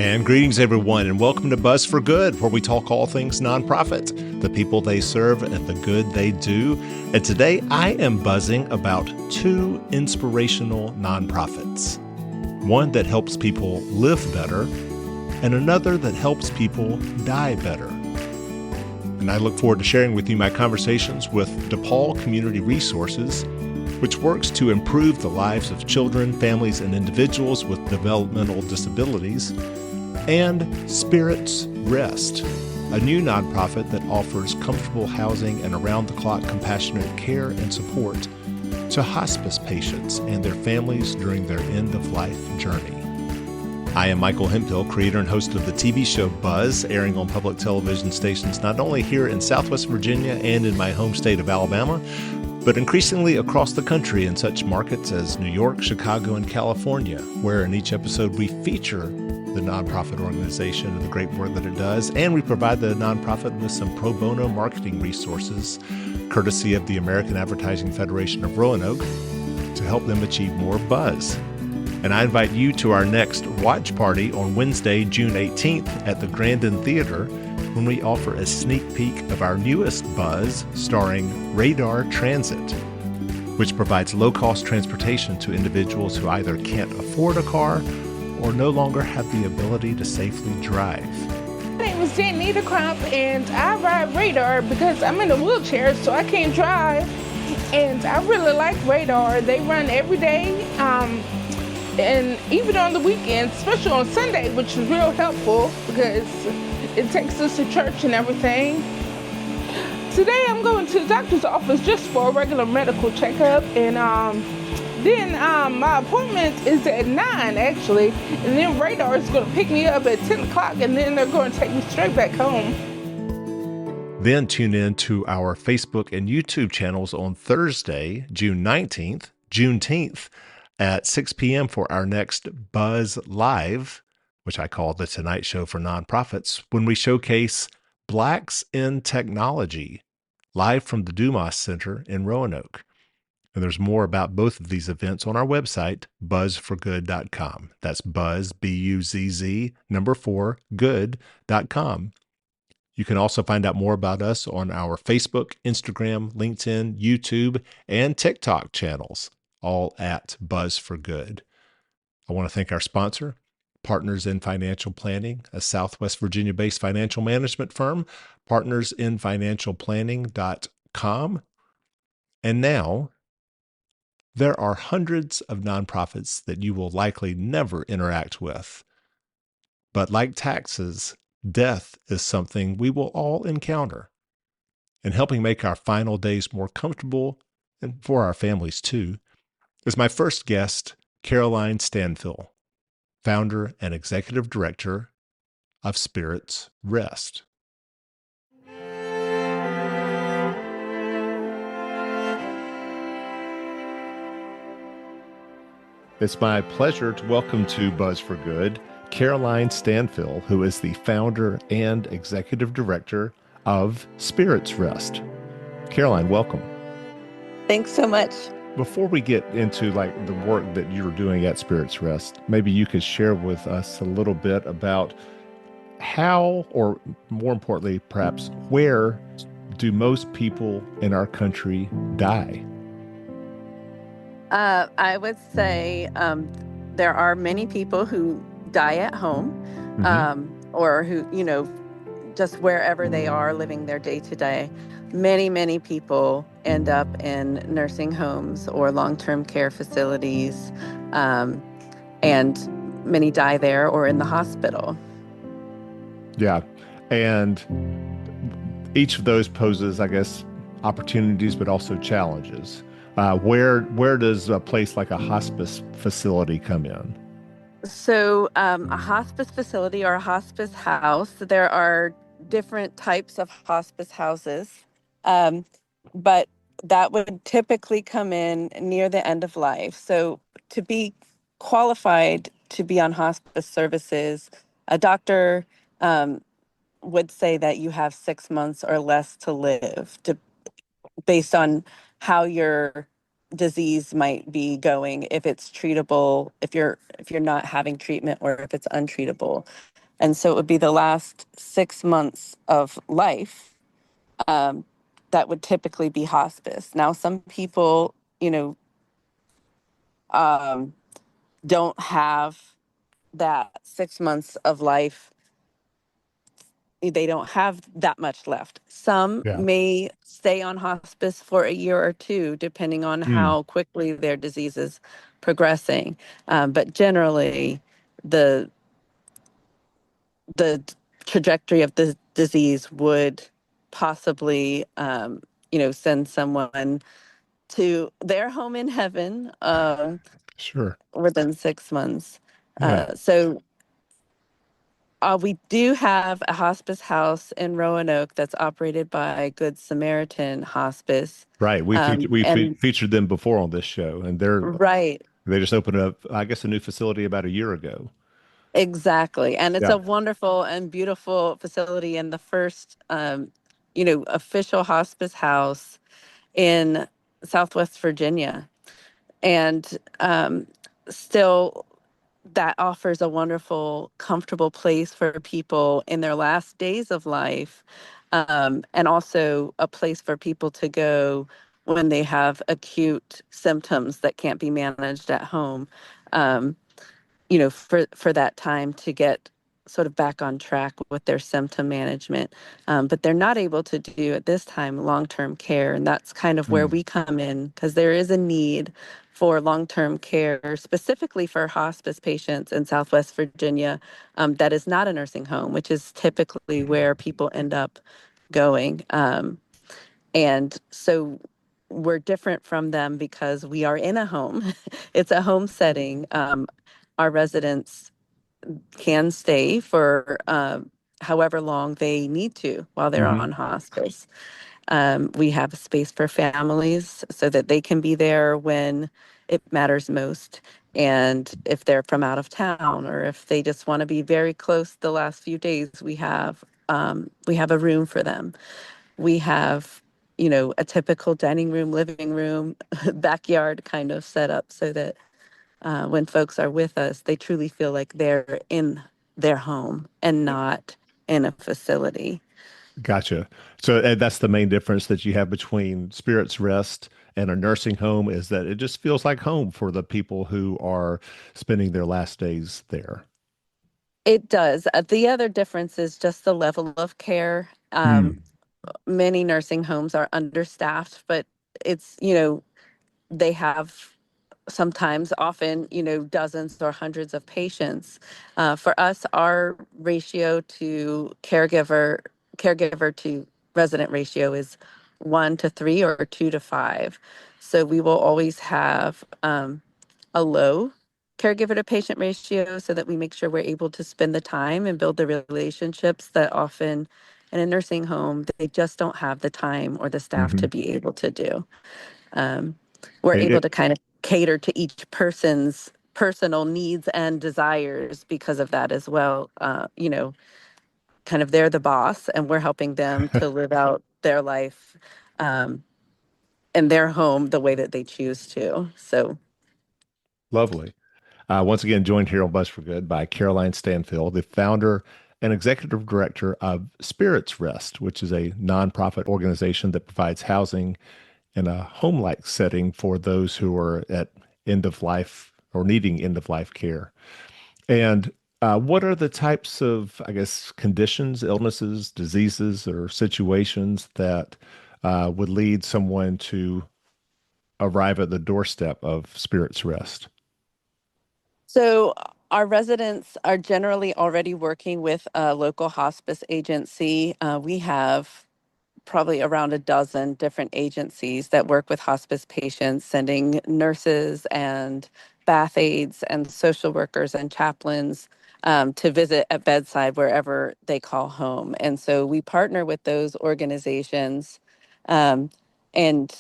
And greetings, everyone, and welcome to Buzz for Good, where we talk all things nonprofit, the people they serve, and the good they do. And today I am buzzing about two inspirational nonprofits. One that helps people live better, and another that helps people die better. And I look forward to sharing with you my conversations with DePaul Community Resources, which works to improve the lives of children, families, and individuals with developmental disabilities, and Spirits Rest, a new nonprofit that offers comfortable housing and around-the-clock compassionate care and support to hospice patients and their families during their end-of-life journey. I am Michael Hemphill, creator and host of the TV show Buzz, airing on public television stations not only here in Southwest Virginia and in my home state of Alabama, but increasingly across the country in such markets as New York, Chicago, and California, where in each episode we feature the nonprofit organization and the great work that it does, and we provide the nonprofit with some pro bono marketing resources, courtesy of the American Advertising Federation of Roanoke, to help them achieve more buzz. And I invite you to our next watch party on Wednesday, June 18th at the Grandin Theater, when we offer a sneak peek of our newest buzz starring Radar Transit, which provides low-cost transportation to individuals who either can't afford a car or no longer have the ability to safely drive. My name is Janita Crump, and I ride Radar because I'm in a wheelchair, so I can't drive. And I really like Radar. They run every day, and even on the weekends, especially on Sunday, which is real helpful because it takes us to church and everything. Today I'm going to the doctor's office just for a regular medical checkup, and then my appointment is at 9 actually, and then Radar is going to pick me up at 10 o'clock, and then they're going to take me straight back home. Then tune in to our Facebook and YouTube channels on Thursday, June 19th, Juneteenth, at 6 p.m. for our next Buzz Live, which I call the Tonight Show for Nonprofits, when we showcase Blacks in Technology, live from the Dumas Center in Roanoke. And there's more about both of these events on our website, buzzforgood.com. That's buzz, B-U-Z-Z, 4, good.com. You can also find out more about us on our Facebook, Instagram, LinkedIn, YouTube, and TikTok channels, all at Buzz for Good. I want to thank our sponsor, Partners in Financial Planning, a Southwest Virginia-based financial management firm, partnersinfinancialplanning.com. And now, there are hundreds of nonprofits that you will likely never interact with. But like taxes, death is something we will all encounter. And helping make our final days more comfortable, and for our families too, is my first guest, Caroline Stanfill, founder and executive director of Spirits Rest. It's my pleasure to welcome to Buzz for Good, Caroline Stanfill, who is the founder and executive director of Spirits Rest. Caroline, welcome. Thanks so much. Before we get into the work that you're doing at Spirits Rest, maybe you could share with us a little bit about how, or more importantly, perhaps where do most people in our country die? I would say there are many people who die at home, or who, just wherever they are living their day to day. Many people end up in nursing homes or long-term care facilities, and many die there or in the hospital. Yeah. And each of those poses, I guess, opportunities, but also challenges. Where does a place like a hospice facility come in? So a hospice facility or a hospice house, there are different types of hospice houses, but that would typically come in near the end of life. So to be qualified to be on hospice services, a doctor would say that you have 6 months or less to live, based on how your disease might be going, if it's treatable, if you're not having treatment, or if it's untreatable. And so it would be the last 6 months of life um, that would typically be hospice. Now, some people, um, don't have that 6 months of life. They don't have that much left. Some Yeah. may stay on hospice for a year or two, depending on Mm. how quickly their disease is progressing. But generally, the the trajectory of the disease would possibly, send someone to their home in heaven Sure. within 6 months. Yeah. So we do have a hospice house in Roanoke that's operated by Good Samaritan Hospice. Right. And Featured them before on this show, and right, they just opened up, I guess, a new facility about a year ago. exactly. And it's Yeah. a wonderful and beautiful facility, and the first, official hospice house in Southwest Virginia. And still, that offers a wonderful, comfortable place for people in their last days of life, and also a place for people to go when they have acute symptoms that can't be managed at home. Um, for that time to get sort of back on track with their symptom management. But they're not able to do at this time long-term care. And that's kind of where Mm. we come in, because there is a need for long-term care, specifically for hospice patients in Southwest Virginia, that is not a nursing home, which is typically where people end up going. And so we're different from them because we are in a home. It's a home setting. Our residents can stay for however long they need to while they're Hmm. on hospice. We have a space for families so that they can be there when it matters most. And if they're from out of town, or if they just want to be very close the last few days, we have a room for them. We have, a typical dining room, living room, backyard kind of setup, so that when folks are with us, they truly feel like they're in their home and not in a facility. Gotcha. So that's the main difference that you have between Spirits Rest and a nursing home is that it just feels like home for the people who are spending their last days there. It does. The other difference is just the level of care. Mm. Many nursing homes are understaffed, but it's, they have sometimes, often, dozens or hundreds of patients. For us, our ratio to caregiver to resident ratio is 1 to 3 or 2 to 5. So we will always have a low caregiver to patient ratio, so that we make sure we're able to spend the time and build the relationships that often in a nursing home they just don't have the time or the staff to Hmm. be able to do. um, we're And able it, to kind of cater to each person's personal needs and desires because of that as well. Kind of they're the boss, and we're helping them to live out their life um, in their home the way that they choose to. So Lovely. Once again, joined here on Buzz for Good by Caroline Stanfield, the founder and executive director of Spirits Rest, which is a nonprofit organization that provides housing in a home-like setting for those who are at end of life or needing end of life care. And what are the types of, I guess, conditions, illnesses, diseases, or situations that would lead someone to arrive at the doorstep of Spirits Rest? So our residents are generally already working with a local hospice agency. We have probably around a dozen different agencies that work with hospice patients, sending nurses and bath aides and social workers and chaplains to visit at bedside wherever they call home. And so we partner with those organizations. Um, and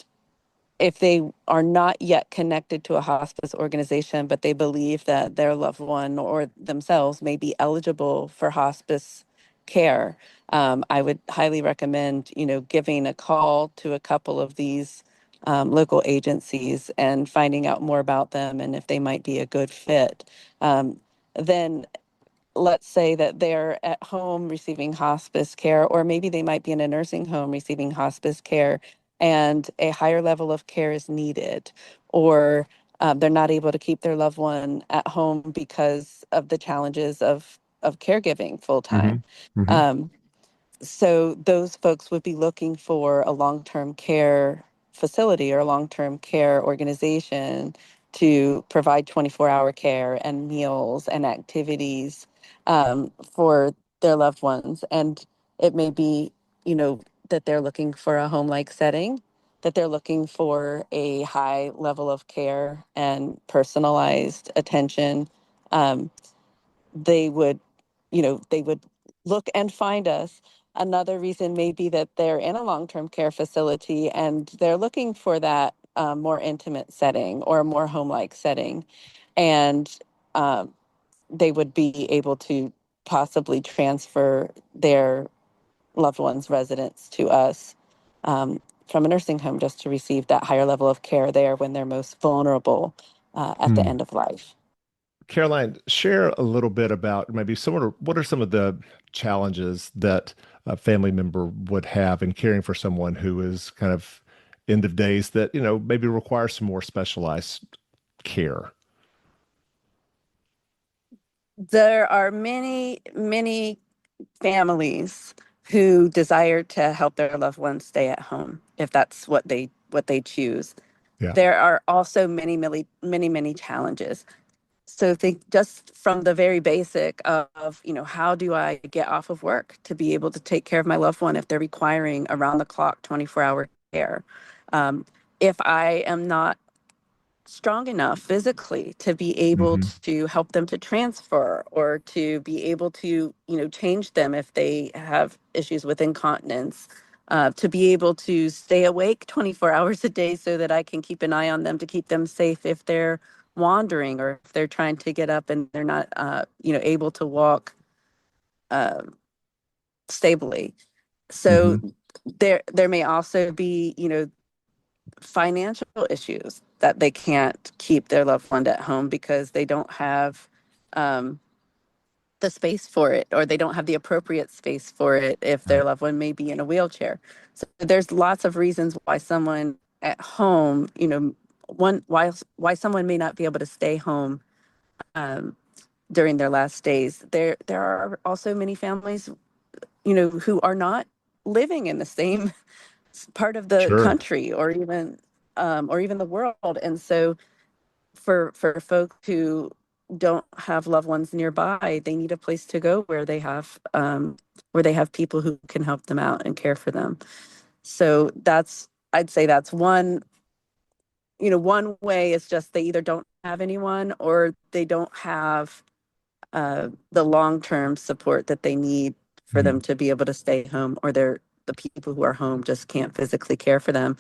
if they are not yet connected to a hospice organization, but they believe that their loved one or themselves may be eligible for hospice care, I would highly recommend, giving a call to a couple of these local agencies and finding out more about them and if they might be a good fit. Then let's say that they're at home receiving hospice care, or maybe they might be in a nursing home receiving hospice care, and a higher level of care is needed, or they're not able to keep their loved one at home because of the challenges of caregiving full Hmm. time. Hmm. Um, so those folks would be looking for a long-term care facility or a long-term care organization to provide 24-hour care and meals and activities for their loved ones. And it may be, you know, that they're looking for a home-like setting, that they're looking for a high level of care and personalized attention. Um, they would, they would look and find us. Another reason may be that they're in a long-term care facility and they're looking for that more intimate setting or a more home-like setting. And um, they would be able to possibly transfer their loved one's residence to us from a nursing home just to receive that higher level of care there when they're most vulnerable at the end of life. Caroline, share a little bit about maybe what are some of the challenges that a family member would have in caring for someone who is kind of end of days that, maybe requires some more specialized care. There are many, many families who desire to help their loved ones stay at home if that's what they choose. Yeah, There are also many, many, many, many challenges. So think just from the very basic of, how do I get off of work to be able to take care of my loved one if they're requiring around the clock 24-hour care? Um, if I am not strong enough physically to be able hmm, to help them to transfer or to be able to change them if they have issues with incontinence, to be able to stay awake 24 hours a day so that I can keep an eye on them to keep them safe if they're wandering or if they're trying to get up and they're not able to walk uh, stably. So hmm, there may also be financial issues that they can't keep their loved one at home because they don't have um, the space for it, or they don't have the appropriate space for it if their right, loved one may be in a wheelchair. So there's lots of reasons why someone at home, why someone may not be able to stay home um, during their last days. There are also many families, who are not living in the same part of the sure, country or even the world. And so for folks who don't have loved ones nearby, they need a place to go where they have people who can help them out and care for them. So I'd say that's one way is just they either don't have anyone or they don't have the long-term support that they need for them mhm. to be able to stay home, or the people who are home just can't physically care for them.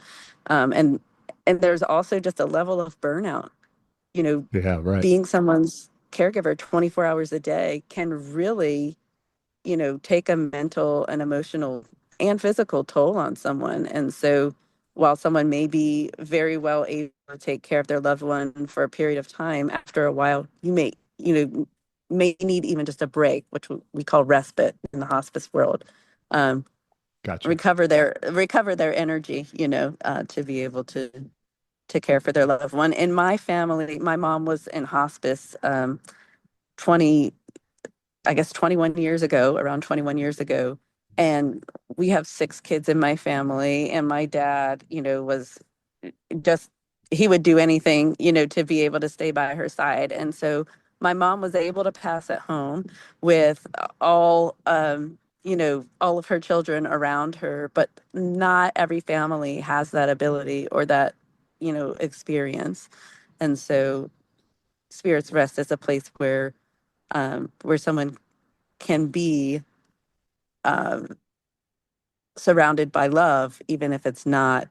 And there's also just a level of burnout. You know, Yeah, right. being someone's caregiver 24 hours a day can really, take a mental and emotional and physical toll on someone. And so while someone may be very well able to take care of their loved one for a period of time, after a while, may need even just a break, which we call respite in the hospice world. Um, Gotcha. recover their energy, to be able to care for their loved one. In my family, my mom was in hospice 20 I guess 21 years ago, around 21 years ago. And we have 6 kids in my family. And my dad, was just, he would do anything, to be able to stay by her side. And so my mom was able to pass at home with all of her children around her, but not every family has that ability or that, experience. And so Spirits Rest is a place where someone can be um, surrounded by love, even if it's not,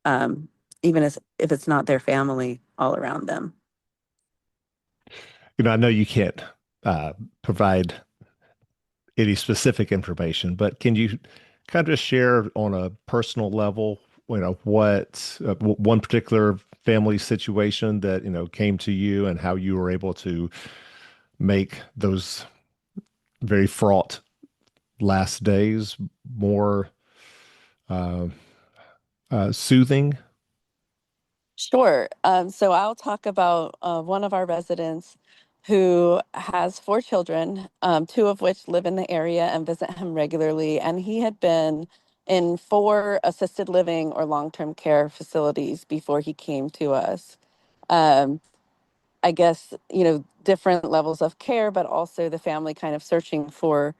um, even if it's not their family all around them. I know you can't provide any specific information, but can you kind of just share on a personal level, what one particular family situation that, came to you and how you were able to make those very fraught last days more uh, soothing? Sure. So I'll talk about one of our residents who has four children, two of which live in the area and visit him regularly. And he had been in four assisted living or long-term care facilities before he came to us. Um, I guess, different levels of care, but also the family kind of searching for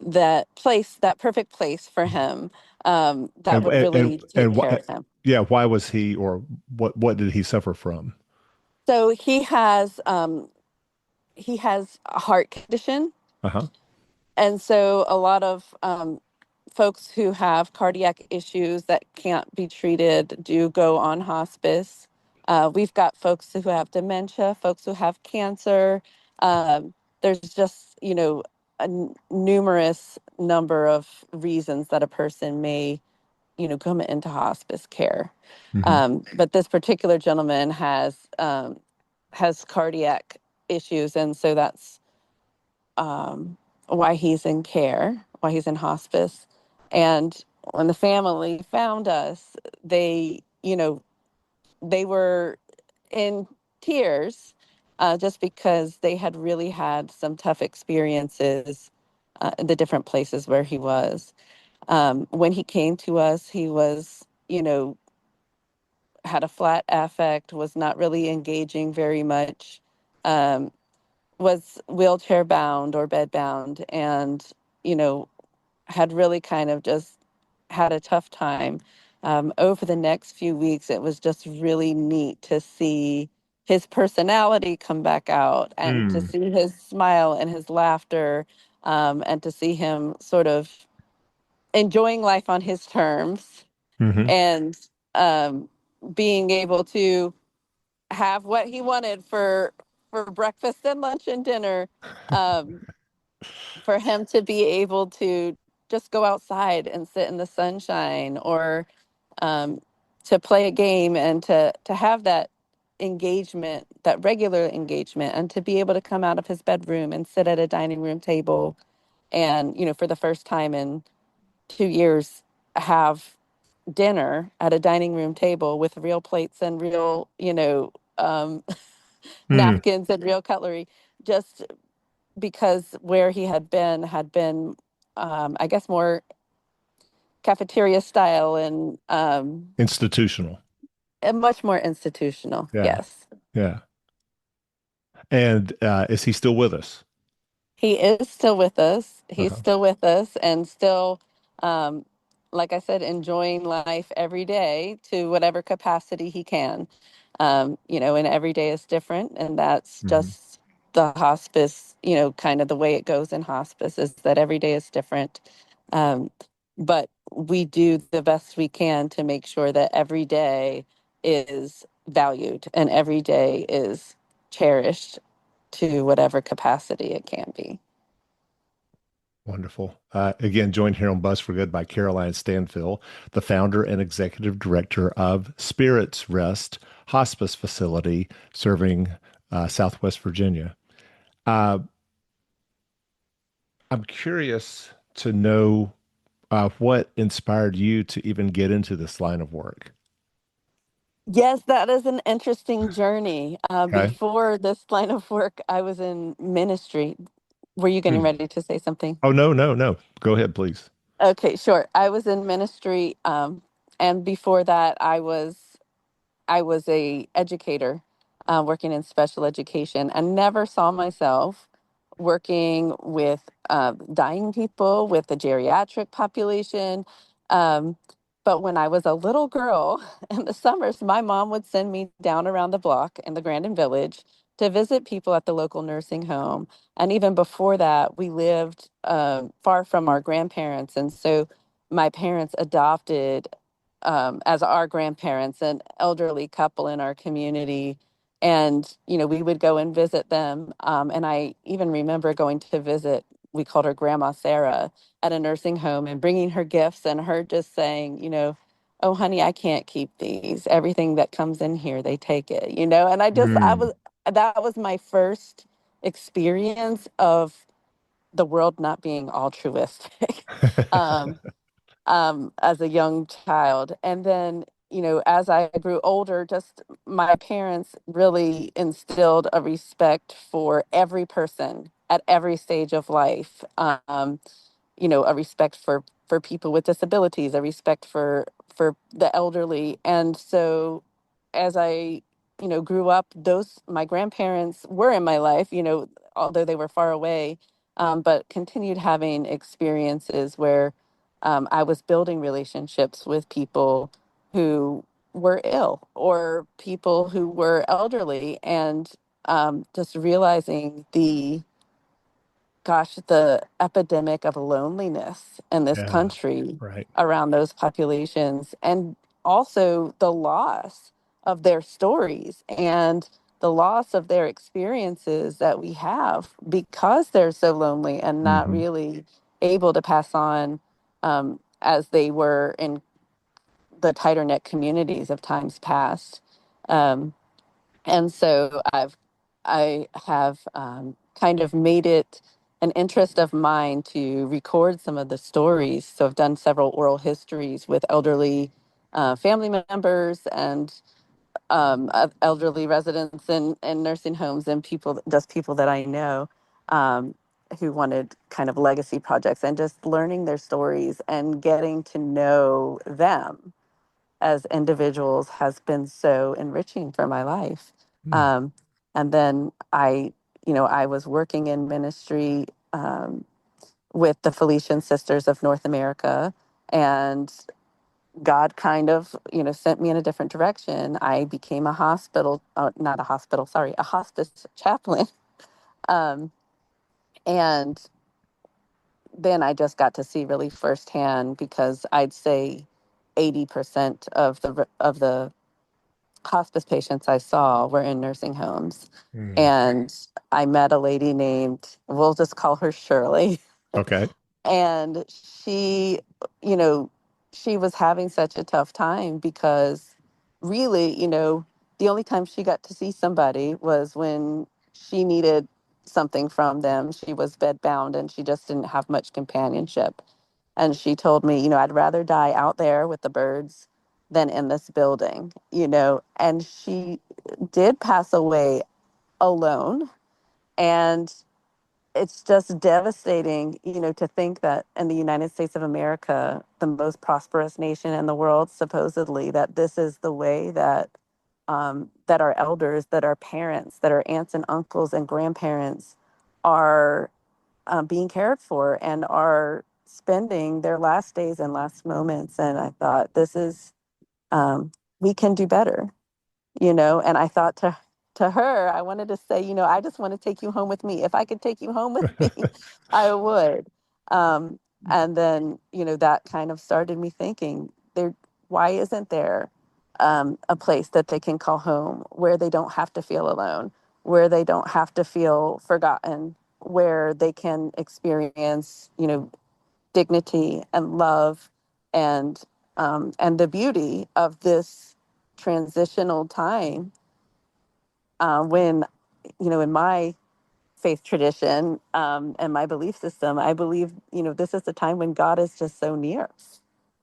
that place, that perfect place for him, that And would really take and care why? of him. Yeah, why was he, or what did he suffer from? So he has a heart condition, Uh-huh. and so a lot of folks who have cardiac issues that can't be treated do go on hospice. We've got folks who have dementia, folks who have cancer. There's just, numerous number of reasons that a person may, come into hospice care. Hmm. But this particular gentleman has cardiac issues, and so that's why he's in care, why he's in hospice. And when the family found us, they were in tears, just because they had really had some tough experiences in the different places where he was. When he came to us, he was, had a flat affect, was not really engaging very much. Um, was wheelchair bound or bed bound, and you know had really kind of just had a tough time. Over the next few weeks, it was just really neat to see his personality come back out, and to Mm. see his smile and his laughter, and to see him sort of enjoying life on his terms, Hmm. and being able to have what he wanted for breakfast and lunch and dinner, um, for him to be able to just go outside and sit in the sunshine, or um, to play a game, and to have that engagement, that regular engagement, and to be able to come out of his bedroom and sit at a dining room table, and for the first time in 2 years, have dinner at a dining room table with real plates and real, Mm. napkins and real cutlery, just because where he had been, I guess, more cafeteria style, Institutional. and much more institutional. Yeah. Yes. Yeah. And is he still with us? He is still with us. He's Uh-huh. still with us, and still, um, like I said, enjoying life every day to whatever capacity he can. And every day is different, and that's Hmm. just the hospice, kind of the way it goes in hospice, is that every day is different. Um, but we do the best we can to make sure that every day is valued and every day is cherished to whatever capacity it can be. Wonderful. Again, joined here on Buzz for Good by Caroline Stanfill, the founder and executive director of Spirits Rest Hospice Facility serving Southwest Virginia. Uh, I'm curious to know what inspired you to even get into this line of work. Yes, that is an interesting journey. Okay. Before this line of work, I was in ministry. Were you getting Hmm. ready to say something? Oh, no, no, no. Go ahead, please. Okay, sure. I was in ministry, and before that, I was a educator, working in special education, and never saw myself working with dying people, with the geriatric population. Um, but when I was a little girl in the summers, my mom would send me down around the block in the Grandin Village to visit people at the local nursing home. And even before that, we lived far from our grandparents. And so my parents adopted, as our grandparents, an elderly couple in our community. And, we would go and visit them. And I even remember going to visit, we called her Grandma Sarah, at a nursing home, and bringing her gifts, and her just saying, oh, honey, I can't keep these. Everything that comes in here, they take it. And I Mm. that was my first experience of the world not being altruistic. um, as a young child. And then, as I grew older, just my parents really instilled a respect for every person at every stage of life. A respect for people with disabilities, a respect for the elderly. And so as I, grew up, those my grandparents were in my life, although they were far away, but continued having experiences where I was building relationships with people who were ill or people who were elderly, and just realizing the epidemic of loneliness in this Yeah, country right. around those populations, and also the loss of their stories and the loss of their experiences that we have because they're so lonely and not Hmm. really able to pass on as they were in the tighter knit communities of times past. Um, and so I have kind of made it an interest of mine to record some of the stories. So I've done several oral histories with elderly family members and elderly residents in nursing homes, and people that I know, um, who wanted kind of legacy projects, and just learning their stories and getting to know them as individuals has been so enriching for my life. Mm. Um, and then I was working in ministry with the Felician Sisters of North America, and God kind of, sent me in a different direction. I became not a hospital, sorry, a hospice chaplain. Um, and then I just got to see really firsthand, because I'd say 80% of the hospice patients I saw were in nursing homes. Mm. And I met a lady named, we'll just call her Shirley. Okay. And you know, she was having such a tough time because really, the only time she got to see somebody was when she needed something from them. She was bedbound and she just didn't have much companionship. And she told me, I'd rather die out there with the birds than in this building, and she did pass away alone. And it's just devastating, to think that in the United States of America, the most prosperous nation in the world, supposedly, that this is the way that our elders, that our parents, that our aunts and uncles and grandparents are being cared for and are spending their last days and last moments. And I thought, um, we can do better, and I thought to her, I wanted to say, I just want to take you home with me. If I could take you home with me, I would. Um, and then, that kind of started me thinking, why isn't there a place that they can call home where they don't have to feel alone, where they don't have to feel forgotten, where they can experience, dignity and love and the beauty of this transitional time, when, in my faith tradition, and my belief system, I believe, this is the time when God is just so near.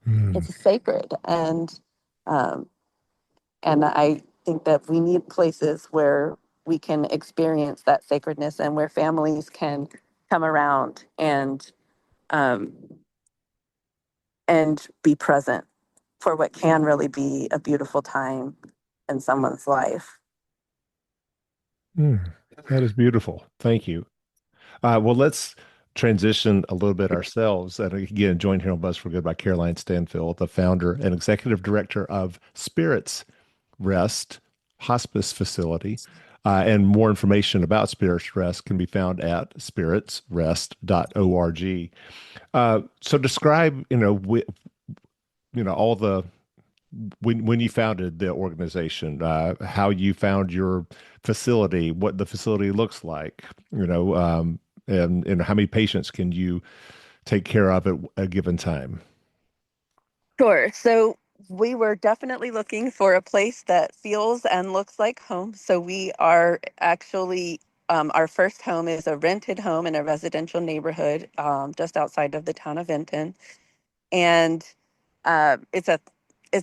Mm. It's sacred. Um, and I think that we need places where we can experience that sacredness and where families can come around um, and be present for what can really be a beautiful time in someone's life. Mm. That is beautiful. Thank you. Well, let's transition a little bit ourselves. And again, joined here on Buzz for Good by Caroline Stanfield, the founder and executive director of Spirits Rest Hospice Facility. And more information about Spirits Rest can be found at spiritsrest.org. So describe, all the when you founded the organization, how you found your facility, what the facility looks like, and how many patients can you take care of at a given time? Sure. So we were definitely looking for a place that feels and looks like home. So we are actually our first home is a rented home in a residential neighborhood just outside of the town of Vinton, and it's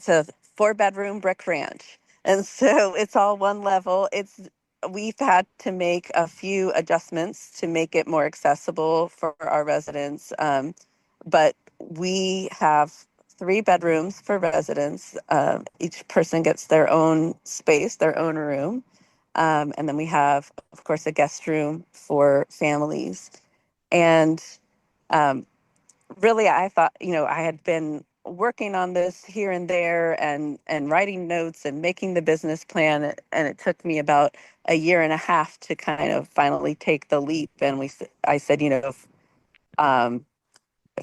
a 4 bedroom brick ranch, and so it's all one level. It's We've had to make a few adjustments to make it more accessible for our residents, but we have 3 bedrooms for residents. Each person gets their own space, their own room. And then we have, of course, a guest room for families. And um, really, I thought, I had been working on this here and there and writing notes and making the business plan. And it took me about a year and a half to kind of finally take the leap. And I said, if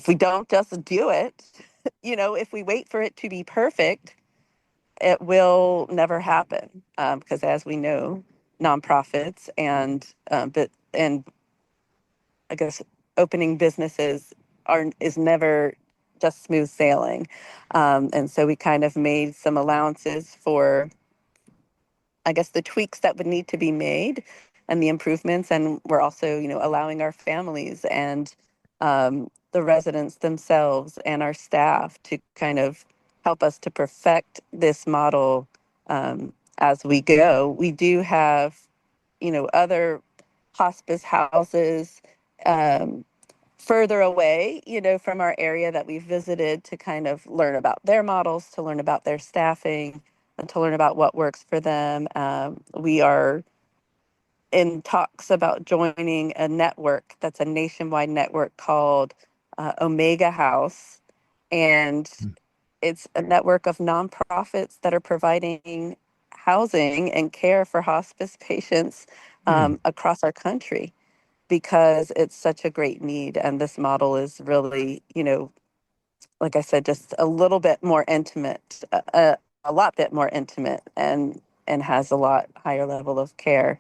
we don't just do it, if we wait for it to be perfect, it will never happen. Because as we know, nonprofits and I guess opening businesses is never just smooth sailing. And so we kind of made some allowances for, I guess, the tweaks that would need to be made and the improvements. And we're also, allowing our families and the residents themselves and our staff to kind of help us to perfect this model as we go. We do have, other hospice houses um, further away, from our area that we've visited to kind of learn about their models, to learn about their staffing, and to learn about what works for them. We are in talks about joining a network that's a nationwide network called Omega House. And it's a network of nonprofits that are providing housing and care for hospice patients Hmm. across our country because it's such a great need. And this model is really, like I said, just a little bit more intimate, a lot bit more intimate, and has a lot higher level of care.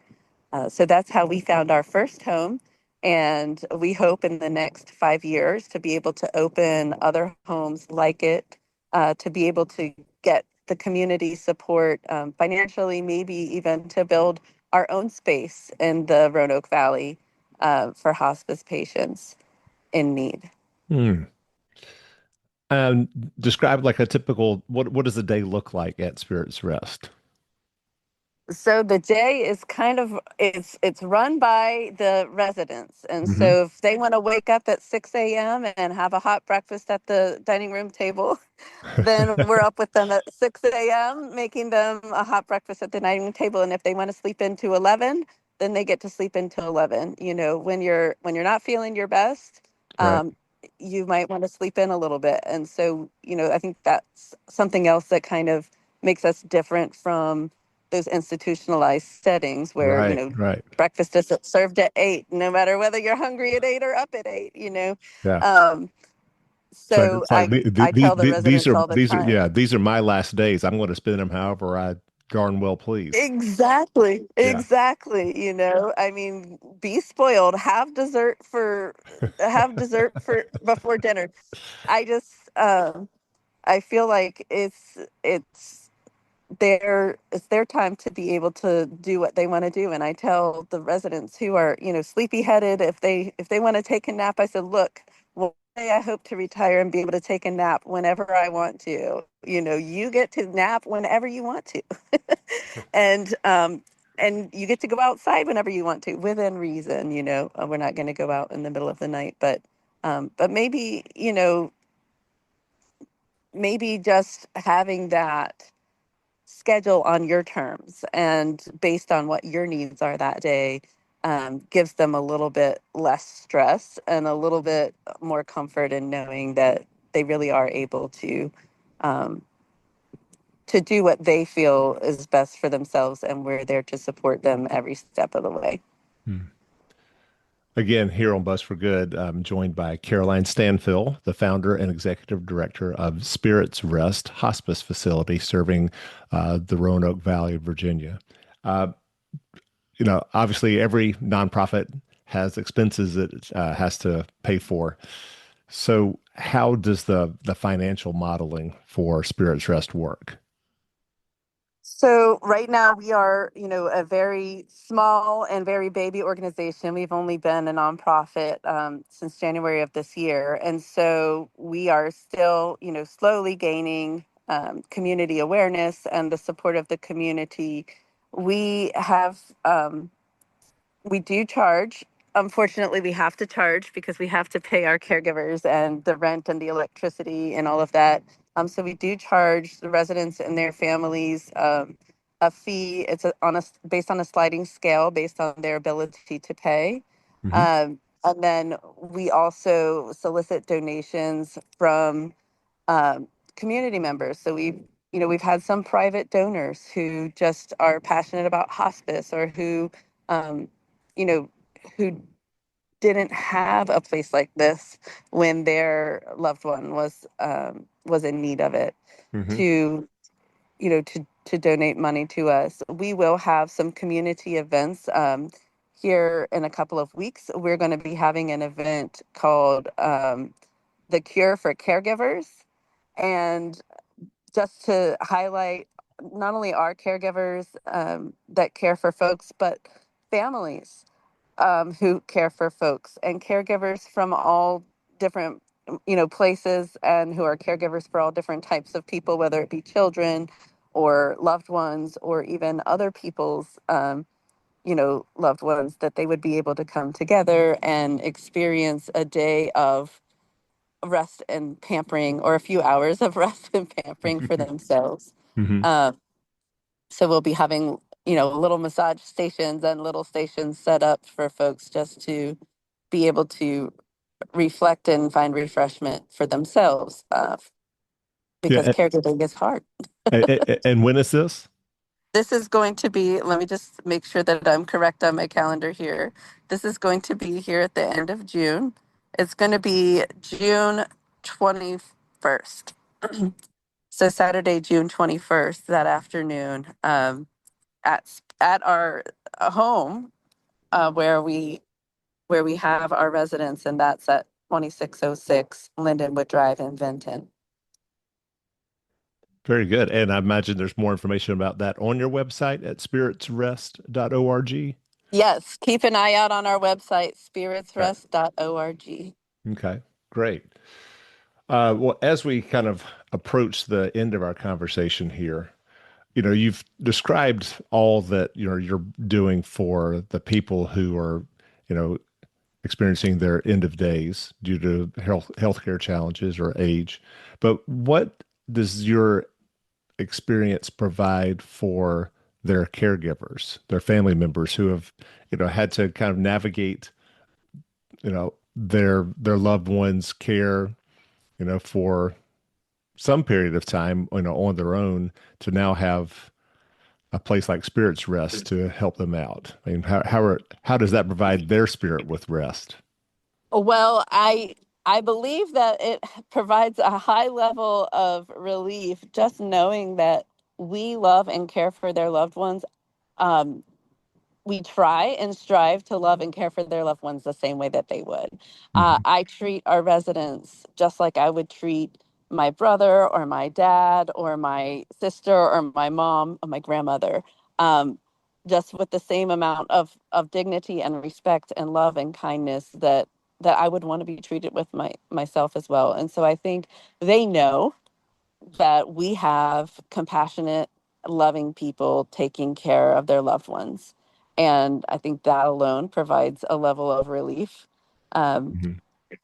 So that's how we found our first home. And we hope in the next 5 years to be able to open other homes like it, to be able to get the community support financially, maybe even to build our own space in the Roanoke Valley for hospice patients in need. Hmm. Um, Describe like a typical what does a day look like at Spirits Rest? So the day is kind of it's run by the residents, and Hmm. so if they want to wake up at 6 a.m. and have a hot breakfast at the dining room table, then we're up with them at 6 a.m. making them a hot breakfast at the dining room table. And if they want to sleep into 11, then they get to sleep until 11. When you're not feeling your best, Right. um, you might want to sleep in a little bit. And so, I think that's something else that kind of makes us different from those institutionalized settings where, Right. Right. breakfast is served at 8, no matter whether you're hungry at 8 or up at 8. Yeah. Um, It's like so it's like I tell the these residents are all the these are time. yeah, these are my last days. I'm going to spend them however I darn well please. Exactly. Yeah. Exactly. I mean, be spoiled. Have dessert for before dinner. I just I feel like it's their time to be able to do what they want to do. And I tell the residents who are, sleepy headed, if they want to take a nap, I said, look, one day I hope to retire and be able to take a nap whenever I want to. You get to nap whenever you want to. And you get to go outside whenever you want to, within reason. We're not going to go out in the middle of the night, but maybe, maybe just having that schedule on your terms and based on what your needs are that day, gives them a little bit less stress and a little bit more comfort in knowing that they really are able um, to do what they feel is best for themselves, and we're there to support them every step of the way. Hmm. Again, here on Bus for Good, I'm joined by Caroline Stanfill, the founder and executive director of Spirits Rest Hospice Facility serving the Roanoke Valley of Virginia. Uh, Obviously, every nonprofit has expenses it has to pay for. So, how does the financial modeling for Spirits Rest work? So right now we are, a very small and very baby organization. We've only been a nonprofit since January of this year, and so we are still, slowly gaining community awareness and the support of the community. We have we do charge. Unfortunately, we have to charge because we have to pay our caregivers and the rent and the electricity and all of that. So we do charge the residents and their families a fee. It's based on a sliding scale based on their ability to pay. Hmm. And then we also solicit donations from community members. So we've had some private donors who just are passionate about hospice or um, you know, who didn't have a place like this when their loved one was in need of it Hmm. to to donate money to us. We will have some community events here in a couple of weeks. We're going to be having an event called The Cure for Caregivers. And just to highlight not only our caregivers that care for folks, but families who care for folks and caregivers from all different places and who are caregivers for all different types of people, whether it be children or loved ones or even other people's loved ones, that they would be able to come together and experience a day of rest and pampering, or a few hours of rest and pampering for themselves. Hmm. Um, so we'll be having, little massage stations and little stations set up for folks just to be able to reflect and find refreshment for themselves because Yeah. caregiving is hard. And when is this? This is going to be, let me just make sure that I'm correct on my calendar here. This is going to be here at the end of June. It's going to be June 21st. So Saturday, June 21st, that afternoon, at our home where we have our residence, and that's at 2606 Lindenwood Drive in Benton. Very good. And I imagine there's more information about that on your website at spiritsrest.org. Yes, keep an eye out on our website, Right. spiritsrest.org. Okay. Great. Well, as we kind of approach the end of our conversation here, you've described all that you're doing for the people who are, you know, experiencing their end of days due to healthcare challenges or age. But what does your experience provide for their caregivers, their family members who have, had to kind of navigate, their loved ones' care, for some period of time, on their own to now have a place like Spirits Rest to help them out? I mean, how does that provide their spirit with rest? Well, I believe that it provides a high level of relief just knowing that we love and care for their loved ones. Um, we try and strive to love and care for their loved ones the same way that they would. Hmm. I treat our residents just like I would treat my brother or my dad or my sister or my mom or my grandmother, um, just with the same amount of dignity and respect and love and kindness that I would want to be treated with myself as well. And so I think they know that we have compassionate, loving people taking care of their loved ones. And I think that alone provides a level of relief. Um, Hmm.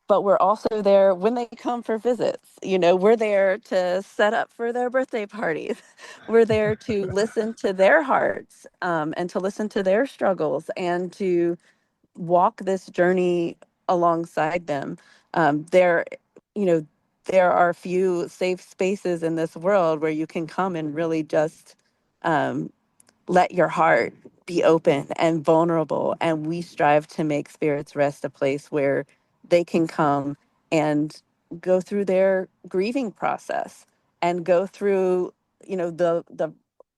but we're also there when they come for visits. We're there to set up for their birthday parties. We're there to listen to their hearts and to listen to their struggles and to walk this journey alongside them. There, you know, there are few safe spaces in this world where you can come and really just um, let your heart be open and vulnerable. And we strive to make Spirits Rest a place where they can come and go through their grieving process and go through, the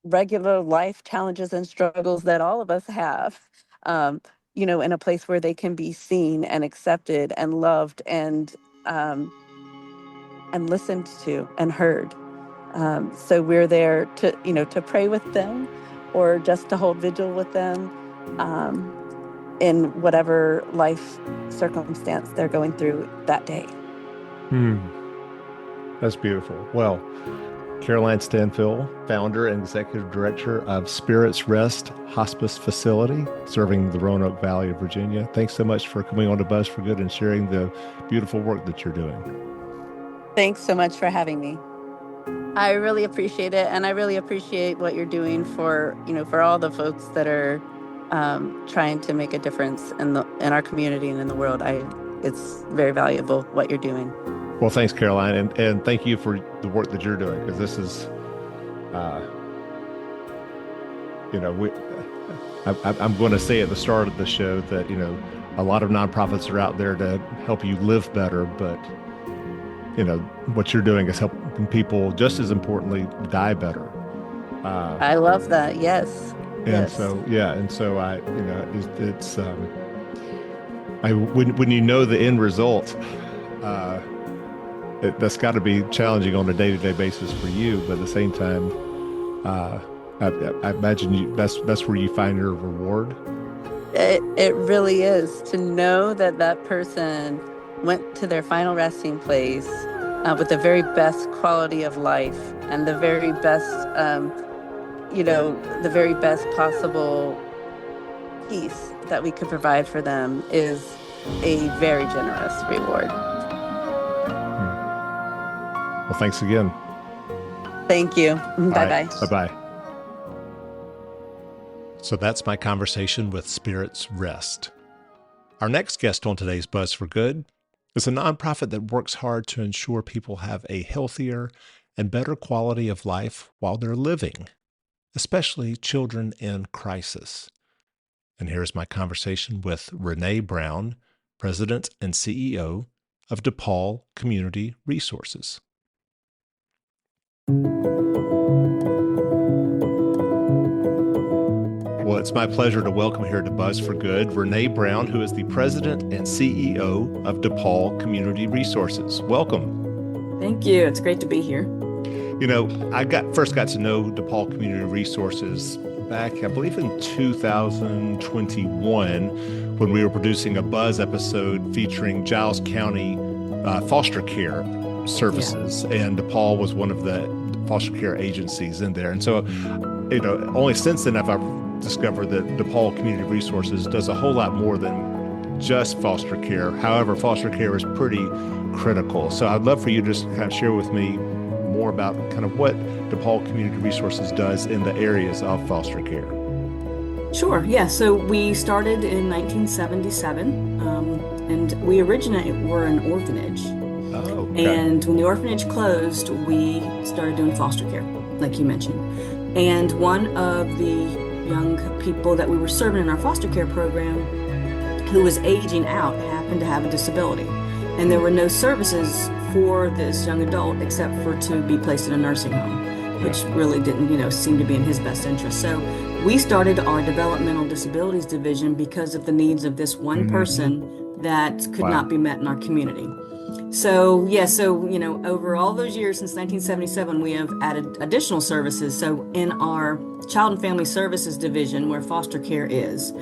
regular life challenges and struggles that all of us have. Um, in a place where they can be seen and accepted and loved um, and listened to and heard. So we're there to, to pray with them or just to hold vigil with them in whatever life circumstance they're going through that day. That's beautiful. Well, Caroline Stanfill, founder and executive director of Spirits Rest Hospice Facility, serving the Roanoke Valley of Virginia. Thanks so much for coming on to Buzz for Good and sharing the beautiful work that you're doing. Thanks so much for having me. I really appreciate it, and I really appreciate what you're doing for all the folks that are trying to make a difference in our community and in the world. It's very valuable what you're doing. Well, thanks, Caroline, and thank you for the work that you're doing, because this is, I'm going to say at the start of the show that, a lot of nonprofits are out there to help you live better, but, what you're doing is helping people, just as importantly, die better. I love that. Yes. And yes. so, when you know the end result, that's got to be challenging on a day-to-day basis for you, but at the same time, I imagine that's where you find your reward. It really is, to know that person went to their final resting place with the very best quality of life and the very best, the very best possible peace that we could provide for them is a very generous reward. Well, thanks again. Thank you. Bye-bye. Right. Bye-bye. So that's my conversation with Spirits Rest. Our next guest on today's Buzz for Good is a nonprofit that works hard to ensure people have a healthier and better quality of life while they're living, especially children in crisis. And here's my conversation with Renee Brown, President and CEO of DePaul Community Resources. Well, it's my pleasure to welcome here to Buzz for Good Renee Brown, who is the President and CEO of DePaul Community Resources. Welcome. Thank you. It's great to be here. I first got to know DePaul Community Resources back, I believe, in 2021, when we were producing a Buzz episode featuring Giles County foster care services, and DePaul was one of the foster care agencies in there. And so, only since then have I discovered that DePaul Community Resources does a whole lot more than just foster care. However, foster care is pretty critical. So I'd love for you to just kind of share with me more about kind of what DePaul Community Resources does in the areas of foster care. Sure. Yeah. So we started in 1977, and we originally were an orphanage. Oh, okay. And when the orphanage closed, we started doing foster care, like you mentioned. And one of the young people that we were serving in our foster care program who was aging out happened to have a disability. And there were no services for this young adult except for to be placed in a nursing home, which really didn't, seem to be in his best interest. So we started our developmental disabilities division because of the needs of this one person that could not be met in our community. So, over all those years since 1977, we have added additional services. So in our Child and Family Services division, where foster care is,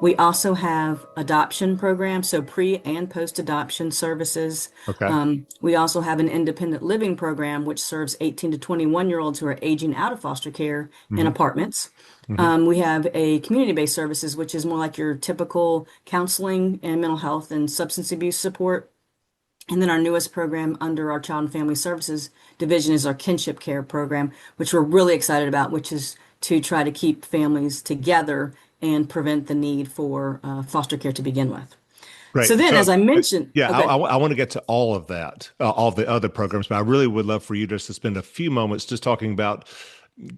we also have adoption programs, so pre and post-adoption services. Okay. We also have an independent living program, which serves 18 to 21-year-olds who are aging out of foster care in apartments. We have a community-based services, which is more like your typical counseling and mental health and substance abuse support. And then our newest program under our Child and Family Services division is our kinship care program, which we're really excited about, which is to try to keep families together and prevent the need for foster care to begin with. Right. So then, as I mentioned... I want to get to all of that, all the other programs, but I really would love for you just to spend a few moments just talking about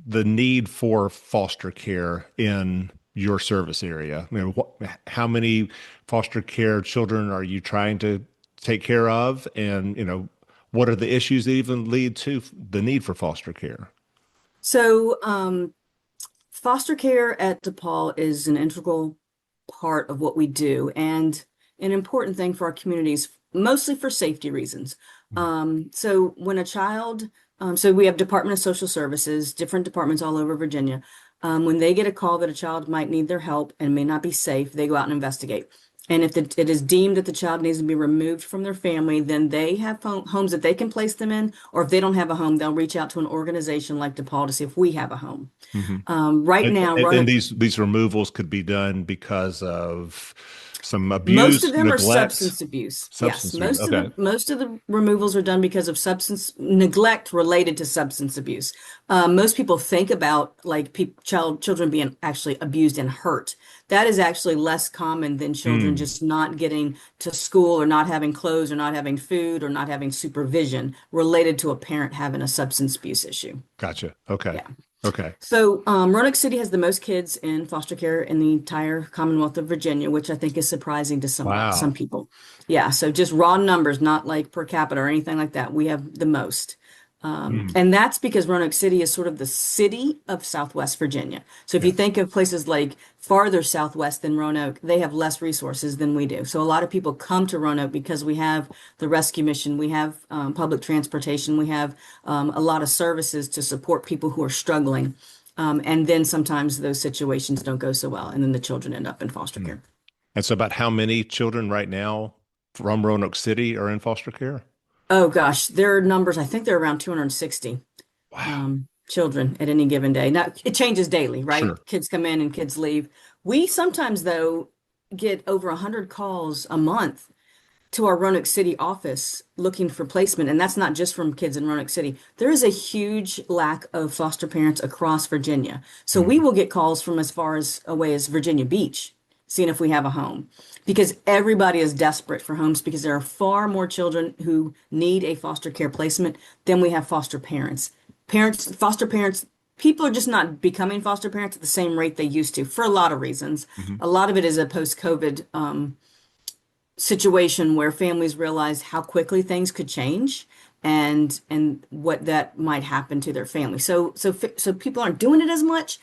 the need for foster care in your service area. How many foster care children are you trying to take care of, and what are the issues that even lead to the need for foster care? So foster care at DePaul is an integral part of what we do, and an important thing for our communities, mostly for safety reasons. So when a child So we have Department of Social Services, different departments all over Virginia. When they get a call that a child might need their help and may not be safe, they go out and investigate. And if it is deemed that the child needs to be removed from their family, then they have homes that they can place them in, or if they don't have a home, they'll reach out to an organization like DePaul to see if we have a home. Hmm. Right now, And Roanoke. these removals could be done because of some Most of abuse, them are neglect, substance abuse. Yes, substance abuse. Okay. most of the removals are done because of substance neglect related to substance abuse. Most people think about like children being actually abused and hurt. That is actually less common than children Hmm. just not getting to school or not having clothes or not having food or not having supervision related to a parent having a substance abuse issue. Gotcha. Okay. Yeah. Okay. So, Roanoke City has the most kids in foster care in the entire Commonwealth of Virginia, which I think is surprising to some Wow. people. Yeah, so just raw numbers, not like per capita or anything like that. We have the most. Hmm. And that's because Roanoke City is sort of the city of Southwest Virginia. So if Yeah. you think of places like farther southwest than Roanoke, they have less resources than we do. So a lot of people come to Roanoke because we have the rescue mission, we have public transportation, we have a lot of services to support people who are struggling. And then sometimes those situations don't go so well, and then the children end up in foster Hmm. care. And so, about how many children right now from Roanoke City are in foster care? Oh gosh, their numbers, I think they're around 260 Wow. children at any given day. Now, it changes daily, right? Sure. Kids come in and kids leave. We sometimes, though, get over 100 calls a month to our Roanoke City office looking for placement. And that's not just from kids in Roanoke City. There is a huge lack of foster parents across Virginia. So we Mhm. will get calls from as far as away as Virginia Beach, seeing if we have a home. Because everybody is desperate for homes because there are far more children who need a foster care placement than we have foster parents. Foster parents, people are just not becoming foster parents at the same rate they used to for a lot of reasons. Mhm. A lot of it is a post-COVID situation where families realized how quickly things could change and what that might happen to their family. So people aren't doing it as much.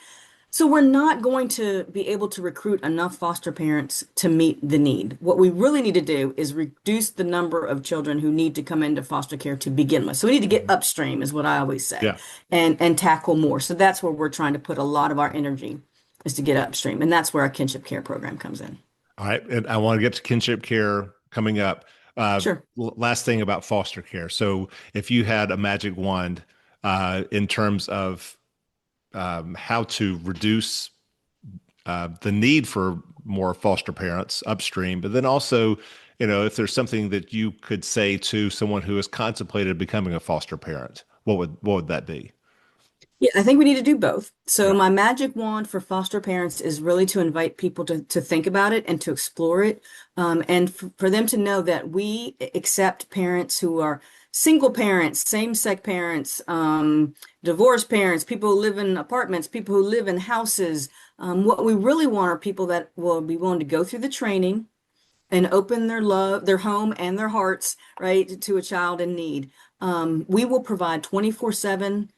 So we're not going to be able to recruit enough foster parents to meet the need. What we really need to do is reduce the number of children who need to come into foster care to begin with. So we need to get Mhm. upstream is what I always say Yeah. and tackle more. So that's where we're trying to put a lot of our energy is to get upstream. And that's where our kinship care program comes in. All right. And I want to get to kinship care coming up. Sure. Last thing about foster care. So, if you had a magic wand in terms of how to reduce the need for more foster parents upstream, but then also, if there's something that you could say to someone who has contemplated becoming a foster parent, what would that be? Yeah, I think we need to do both. So Yeah. my magic wand for foster parents is really to invite people to think about it and to explore it, and for them to know that we accept parents who are single parents, same-sex parents, divorced parents, people who live in apartments, people who live in houses. What we really want are people that will be willing to go through the training and open their love, their home and their hearts, right, to a child in need. We will provide 24/7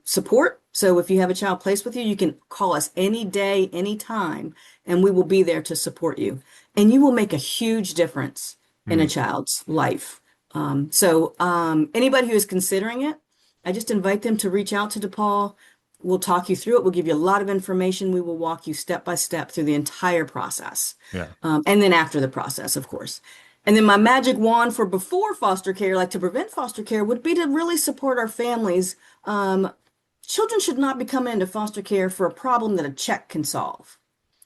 support. So if you have a child placed with you, you can call us any day, anytime, and we will be there to support you. And you will make a huge difference in a Mm. child's life. Anybody who is considering it, I just invite them to reach out to DePaul. We'll talk you through it. We'll give you a lot of information. We will walk you step by step through the entire process. Yeah. And then after the process, of course. And then my magic wand for before foster care, like to prevent foster care, would be to really support our families. Children should not be coming into foster care for a problem that a check can solve.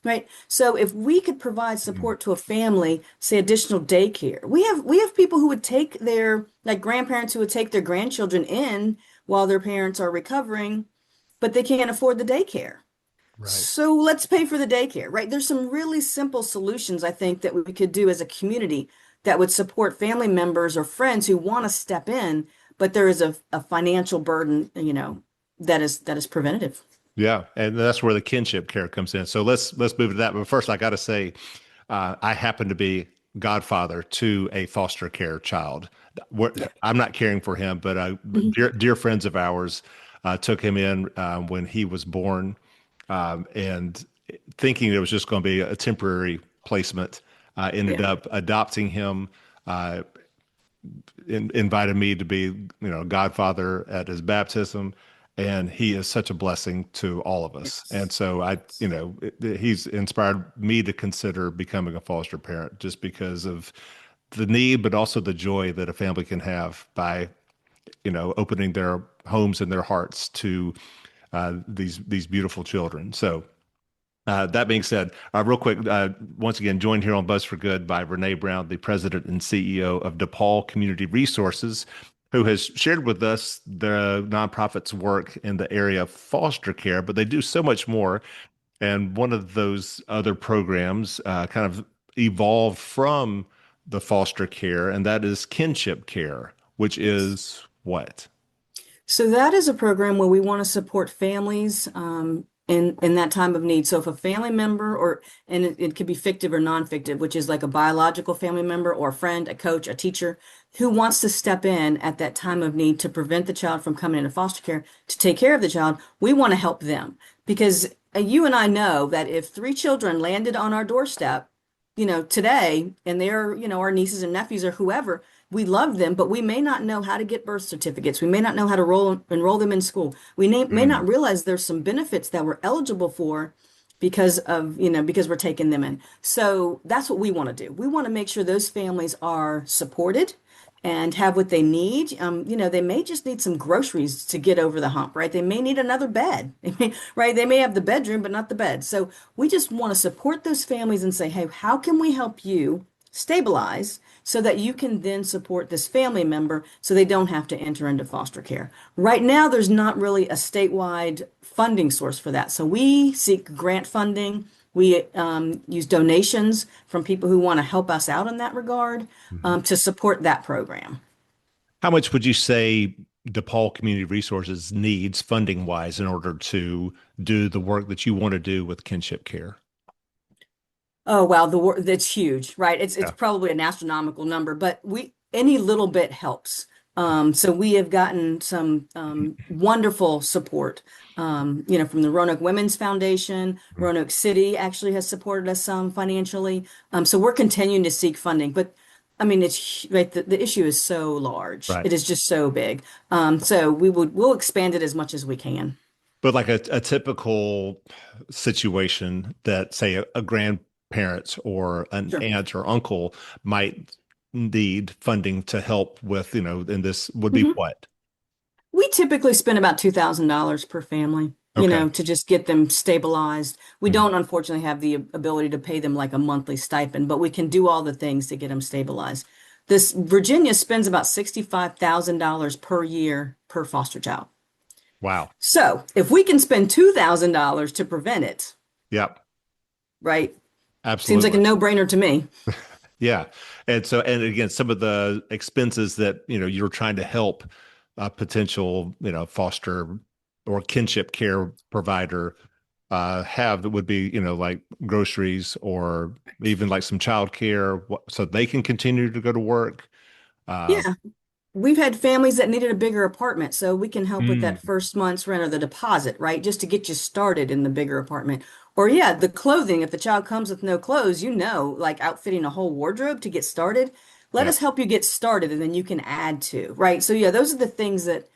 Right. So if we could provide Mm. support to a family, say additional daycare, we have people who would take their like grandparents who would take their grandchildren in while their parents are recovering, but they can't afford the daycare. Right. So let's pay for the daycare, right? There's some really simple solutions I think that we could do as a community that would support family members or friends who want to step in, but there is a financial burden, that is preventative. Yeah, and that's where the kinship care comes in. So let's move to that. But first, I got to say, I happen to be godfather to a foster care child. Yeah. I'm not caring for him, but Mhm. dear friends of ours took him in when he was born, and thinking it was just going to be a temporary placement, ended Yeah. up adopting him. Uh, invited me to be, godfather at his baptism, and he is such a blessing to all of us. And Yes. so he's inspired me to consider becoming a foster parent just because of the need, but also the joy that a family can have by, opening their homes and their hearts to these beautiful children. So that being said, real quick, once again, joined here on Buzz for Good by Renee Brown, the president and CEO of DePaul Community Resources, who has shared with us the nonprofit's work in the area of foster care, but they do so much more. And one of those other programs kind of evolved from the foster care, and that is kinship care, which Yes. is what? So that is a program where we want to support families in that time of need. So if a family member and it could be fictive or non-fictive, which is like a biological family member or a friend, a coach, a teacher who wants to step in at that time of need to prevent the child from coming into foster care, to take care of the child, we want to help them. Because you and I know that if three children landed on our doorstep, today, and they're, our nieces and nephews or whoever, we love them, but we may not know how to get birth certificates. We may not know how to enroll them in school. We may Mm, not realize there's some benefits that we're eligible for because we're taking them in. So that's what we want to do. We want to make sure those families are supported and have what they need. They may just need some groceries to get over the hump, right? They may need another bed, right? They may have the bedroom, but not the bed. So we just want to support those families and say, hey, how can we help you stabilize so that you can then support this family member so they don't have to enter into foster care? Right now, there's not really a statewide funding source for that. So we seek grant funding. We use donations from people who want to help us out in that regard mhm. to support that program. How much would you say DePaul Community Resources needs funding wise in order to do the work that you want to do with kinship care? Oh, wow, that's huge, right? It's Yeah. probably an astronomical number, but we any little bit helps. So we have gotten some wonderful support, from the Roanoke Women's Foundation. Roanoke City actually has supported us some financially. So we're continuing to seek funding, but I mean, right. The issue is so large. Right. It is just so big. So we'll expand it as much as we can. But like a typical situation that, say, a grandparent or an Sure. aunt or uncle might need funding to help with, and this would be Mhm. what? We typically spend about $2,000 per family, Okay. to just get them stabilized. We Mhm. don't unfortunately have the ability to pay them like a monthly stipend, but we can do all the things to get them stabilized. This Virginia spends about $65,000 per year per foster child. Wow. So if we can spend $2,000 to prevent it, Yep. right? Seems like a Absolutely. no-brainer to me. Yeah. And so, and again, some of the expenses that, you're trying to help a potential, foster or kinship care provider have that would be, like groceries or even like some childcare, so they can continue to go to work. Uh, Yeah. We've had families that needed a bigger apartment, so we can help with mm, that first month's rent or the deposit, right? Just to get you started in the bigger apartment. Or yeah, the clothing. If the child comes with no clothes, like outfitting a whole wardrobe to get started. Let yeah. us help you get started and then you can add to, right? So yeah, those are the things that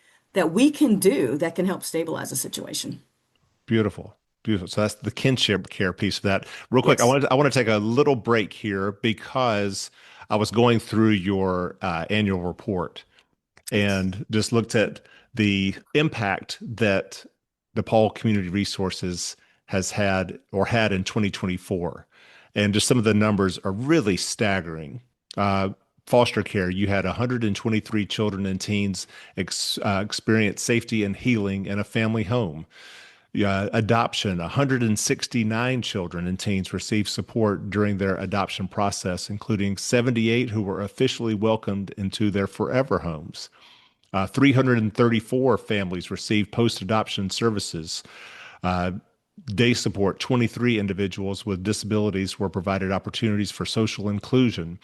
we can do that can help stabilize a situation. Beautiful. Beautiful. So that's the kinship care piece of that. Real quick, Yes. I want to take a little break here because I was going through your annual report Yes. and just looked at the impact that DePaul Community Resources has had or had in 2024. And just some of the numbers are really staggering. Uh, Foster care, you had 123 children and teens experience safety and healing in a family home. Adoption, 169 children and teens received support during their adoption process, including 78 who were officially welcomed into their forever homes. 334 families received post adoption services. Uh, Day support, 23 individuals with disabilities were provided opportunities for social inclusion.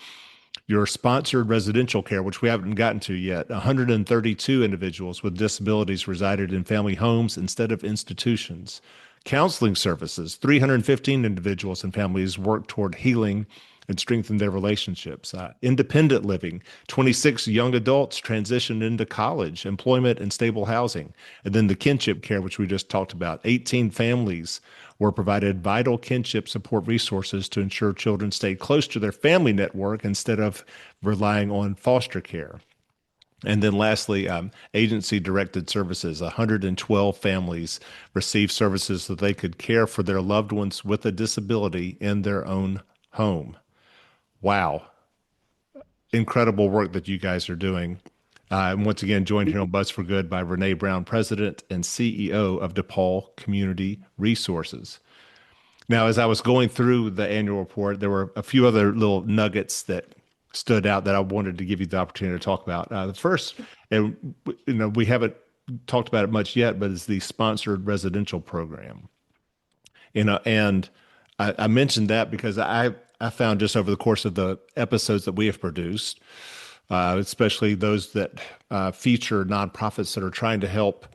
Your sponsored residential care, which we haven't gotten to yet, 132 individuals with disabilities resided in family homes instead of institutions. Counseling services, 315 individuals and families worked toward healing and strengthen their relationships. Independent living, 26 young adults transitioned into college, employment, and stable housing. And then the kinship care, which we just talked about, 18 families were provided vital kinship support resources to ensure children stayed close to their family network instead of relying on foster care. And then lastly, agency directed services. 112 families received services so they could care for their loved ones with a disability in their own home. Wow. Incredible work that you guys are doing. And once again, joined here on Buzz for Good by Renee Brown, President and CEO of DePaul Community Resources. Now, as I was going through the annual report, there were a few other little nuggets that stood out that I wanted to give you the opportunity to talk about. The first, and we haven't talked about it much yet, but it's the sponsored residential program. And I mentioned that because I found just over the course of the episodes that we have produced, especially those that feature nonprofits that are trying to help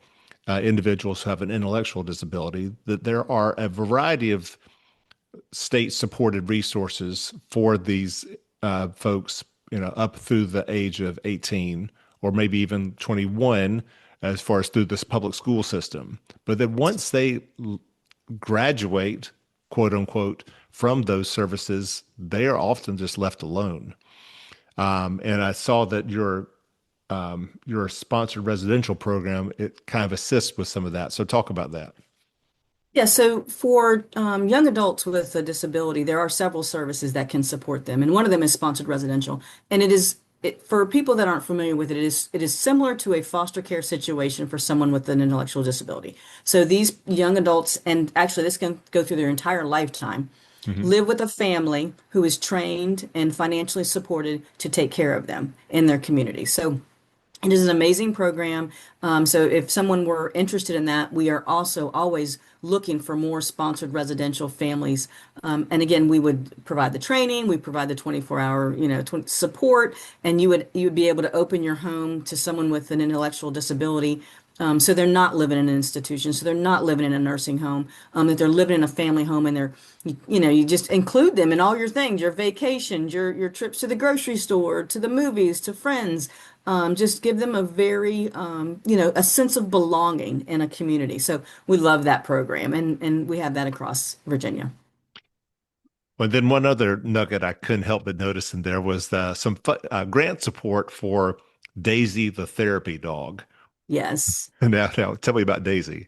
individuals who have an intellectual disability, that there are a variety of state-supported resources for these folks, up through the age of 18 or maybe even 21, as far as through this public school system. But then once they graduate, quote unquote, from those services, they are often just left alone. And I saw that your sponsored residential program, it kind of assists with some of that. So talk about that. Yeah, so for young adults with a disability, there are several services that can support them, and one of them is sponsored residential. And for people that aren't familiar with it, it is similar to a foster care situation for someone with an intellectual disability. So these young adults, and actually this can go through their entire lifetime, live with a family who is trained and financially supported to take care of them in their community. So it is an amazing program. So if someone were interested in that, we are also always looking for more sponsored residential families. And again, we would provide the training, we provide the 24-hour, support, and you would be able to open your home to someone with an intellectual disability. So they're not living in an institution, so they're not living in a nursing home, that they're living in a family home, and you just include them in all your things, your vacations, your trips to the grocery store, to the movies, to friends. Just give them a very, a sense of belonging in a community. So we love that program, and we have that across Virginia. Well, then one other nugget I couldn't help but notice in there was some grant support for Daisy the therapy dog. Yes. Now tell me about Daisy.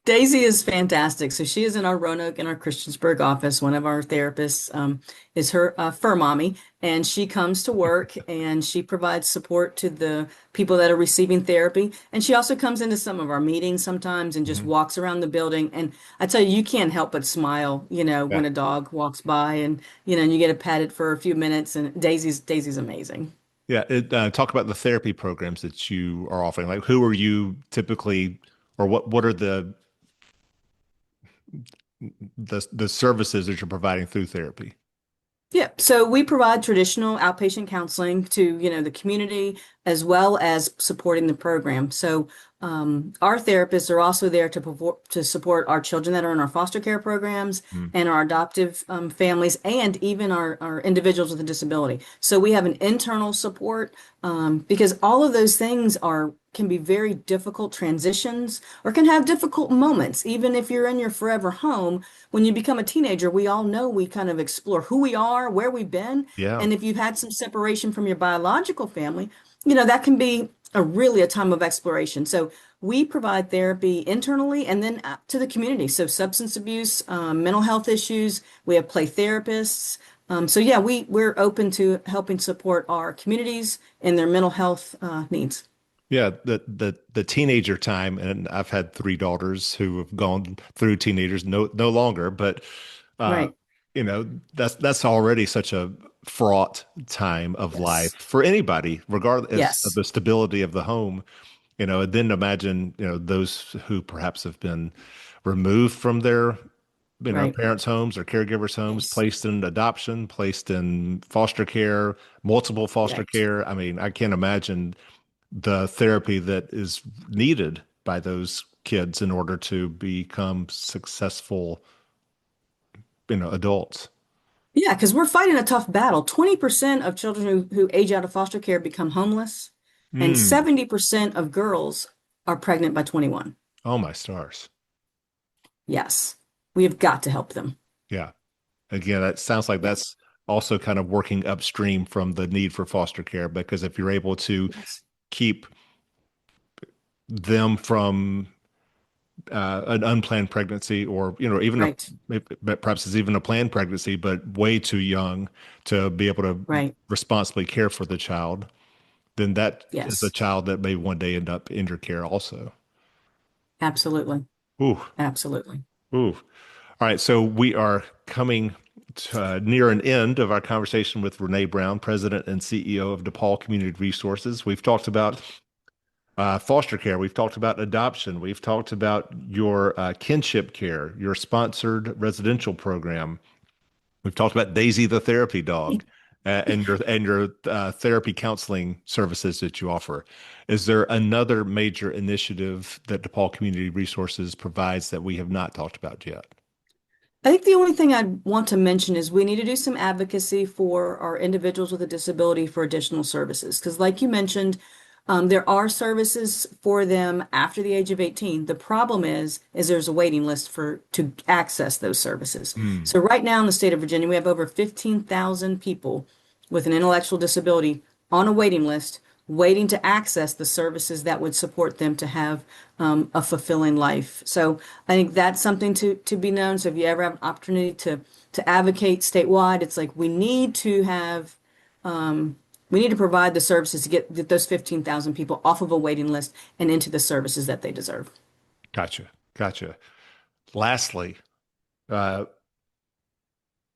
Daisy is fantastic. So she is in our Roanoke and our Christiansburg office. One of our therapists is her fur mommy, and she comes to work and she provides support to the people that are receiving therapy. And she also comes into some of our meetings sometimes and just walks around the building. And I tell you, you can't help but smile, Yeah. when a dog walks by and you get to pat it for a few minutes. And Daisy's amazing. Yeah, talk about the therapy programs that you are offering. Like, who are you typically, or what are the services that you're providing through therapy? Yeah, so we provide traditional outpatient counseling to, the community as well as supporting the program. So our therapists are also there to support our children that are in our foster care programs Mm. and our adoptive families and even our individuals with a disability. So we have an internal support because all of those things can be very difficult transitions or can have difficult moments. Even if you're in your forever home, when you become a teenager, we all know we kind of explore who we are, where we've been. Yeah. And if you've had some separation from your biological family, that can be really a time of exploration. So we provide therapy internally and then to the community. So substance abuse, mental health issues, we have play therapists. So yeah, we're open to helping support our communities in their mental health needs. Yeah, the teenager time, and I've had three daughters who have gone through teenagers, no longer, but uh, Right. that's already such a fraught time of life Yes. for anybody, regardless of Yes. the stability of the home. And then imagine, those who perhaps have been removed from their, Right. parents' homes or caregivers' homes, Yes. placed in adoption, placed in foster care, multiple foster Correct. care. I mean, I can't imagine the therapy that is needed by those kids in order to become successful, adults. Yeah, because we're fighting a tough battle. 20% of children who age out of foster care become homeless, and Mm. 70% of girls are pregnant by 21. Oh, my stars. Yes, we have got to help them. Yeah. Again, that sounds like Yes. that's also kind of working upstream from the need for foster care, because if you're able to Yes. keep them from an unplanned pregnancy, or even Right. perhaps it's even a planned pregnancy but way too young to be able to Right. responsibly care for the child, then that is a Yes. child that may one day end up in your care also. Absolutely. Ooh, Absolutely. ooh. All right, so we are coming to, near an end of our conversation with Renee Brown, President and CEO of DePaul Community Resources. We've talked about foster care. We've talked about adoption. We've talked about your kinship care, your sponsored residential program. We've talked about Daisy the therapy dog, and your therapy counseling services that you offer. Is there another major initiative that DePaul Community Resources provides that we have not talked about yet? I think the only thing I'd want to mention is we need to do some advocacy for our individuals with a disability for additional services. Because, like you mentioned, there are services for them after the age of 18. The problem is there's a waiting list to access those services. Hmm. So right now in the state of Virginia, we have over 15,000 people with an intellectual disability on a waiting list waiting to access the services that would support them to have a fulfilling life. So I think that's something to be known. So if you ever have an opportunity to advocate statewide, it's like we need to provide the services to get those 15,000 people off of a waiting list and into the services that they deserve. Gotcha. Gotcha. Lastly, uh,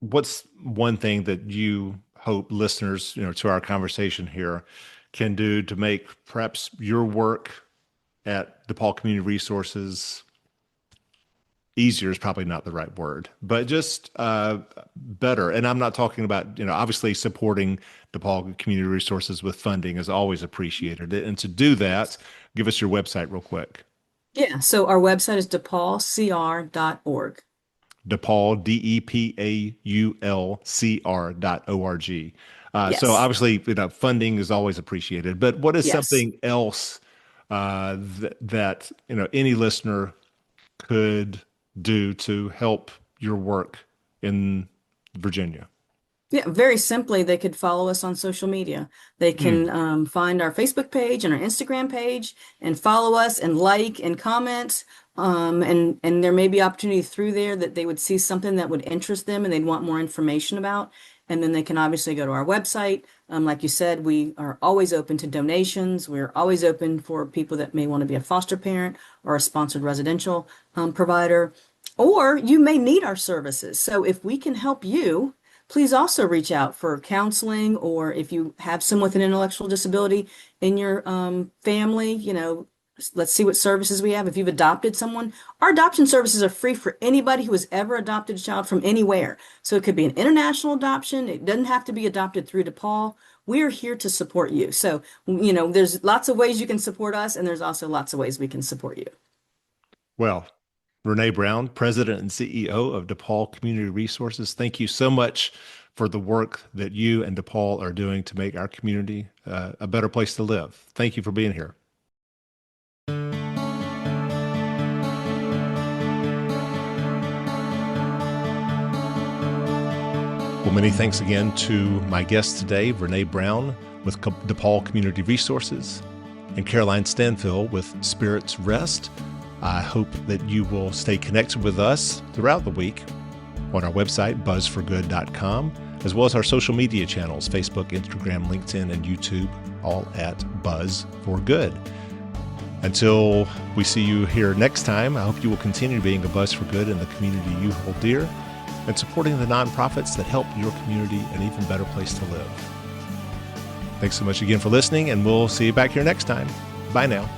what's one thing that you hope listeners, to our conversation here can do to make perhaps your work at DePaul Community Resources easier is probably not the right word, but just better. And I'm not talking about, obviously supporting DePaul Community Resources with funding is always appreciated. And to do that, give us your website real quick. Yeah, so our website is depaulcr.org. DePaul, DePaulCR.org. So Yes. obviously, funding is always appreciated, but what is Yes. something else that any listener could do to help your work in Virginia? Yeah, very simply, they could follow us on social media. They Hmm. can find our Facebook page and our Instagram page and follow us and like and comment. And there may be opportunity through there that they would see something that would interest them and they'd want more information about. And then they can obviously go to our website. Like you said, we are always open to donations. We're always open for people that may want to be a foster parent or a sponsored residential provider, or you may need our services. So if we can help you, please also reach out for counseling, or if you have someone with an intellectual disability in your family, let's see what services we have. If you've adopted someone, our adoption services are free for anybody who has ever adopted a child from anywhere. So it could be an international adoption. It doesn't have to be adopted through DePaul. We're here to support you. So, there's lots of ways you can support us, and there's also lots of ways we can support you. Well, Renee Brown, President and CEO of DePaul Community Resources, thank you so much for the work that you and DePaul are doing to make our community a better place to live. Thank you for being here. Well, many thanks again to my guest today, Renee Brown with DePaul Community Resources and Caroline Stanfield with Spirits Rest. I hope that you will stay connected with us throughout the week on our website, buzzforgood.com, as well as our social media channels, Facebook, Instagram, LinkedIn, and YouTube, all at Buzz for Good. Until we see you here next time, I hope you will continue being a buzz for good in the community you hold dear and supporting the nonprofits that help your community an even better place to live. Thanks so much again for listening, and we'll see you back here next time. Bye now.